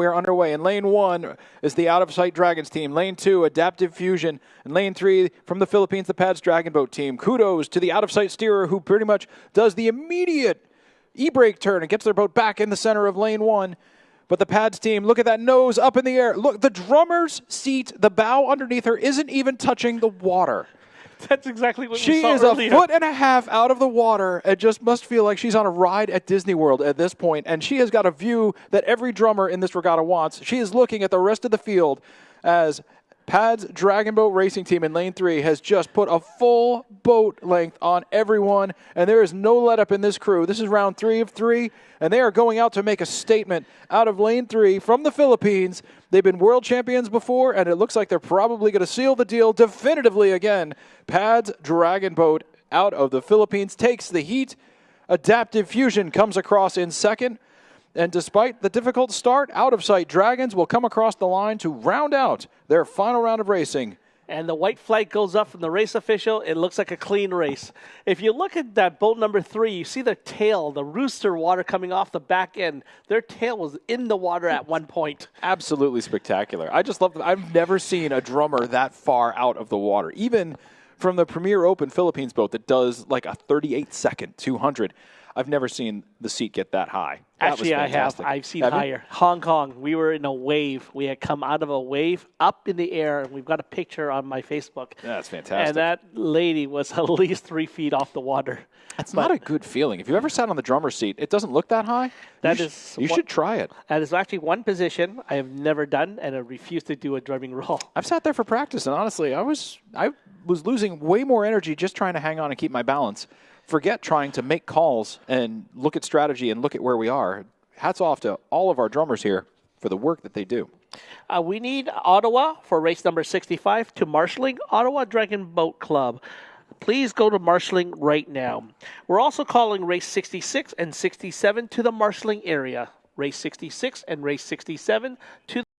we're underway. In lane 1 is the Out of Sight Dragons team. Lane 2, Adaptive Fusion. And lane 3, from the Philippines, the Pads Dragon Boat team. Kudos to the Out of Sight steerer who pretty much does the immediate e-brake turn and gets their boat back in the center of lane 1. But the Pads team, look at that nose up in the air. Look, the drummer's seat, the bow underneath her isn't even touching the water. That's exactly what she we saw is earlier. a foot and a half out of the water and just must feel like she's on a ride at Disney World at this point. And she has got a view that every drummer in this regatta wants. She is looking at the rest of the field as Pads Dragon Boat Racing Team in lane 3 has just put a full boat length on everyone, and there is no let up in this crew. This is round 3 of 3, and they are going out to make a statement out of lane 3 from the Philippines. They've been world champions before, and it looks like they're probably going to seal the deal definitively again. Pads Dragon Boat out of the Philippines takes the heat. Adaptive Fusion comes across in second. And despite the difficult start, Out of Sight Dragons will come across the line to round out their final round of racing. And the white flag goes up from the race official. It looks like a clean race. If you look at that boat number 3, you see the tail, the rooster water coming off the back end. Their tail was in the water at one point. Absolutely spectacular. I just love that. I've never seen a drummer that far out of the water. Even from the Premier Open Philippines boat that does like a 38-second 200, I've never seen the seat get that high. Actually, I have. I've seen higher. Hong Kong, we were in a wave. We had come out of a wave up in the air, and we've got a picture on my Facebook. That's fantastic. And that lady was at least 3 feet off the water. That's not a good feeling. If you ever sat on the drummer's seat, it doesn't look that high. You should try it. That is actually one position I have never done, and I refuse to do a drumming roll. I've sat there for practice, and honestly, I was losing way more energy just trying to hang on and keep my balance. Forget trying to make calls and look at strategy and look at where we are. Hats off to all of our drummers here for the work that they do. We need Ottawa for race number 65 to marshalling Ottawa Dragon Boat Club. Please go to marshalling right now. We're also calling race 66 and 67 to the marshalling area. Race 66 and race 67 to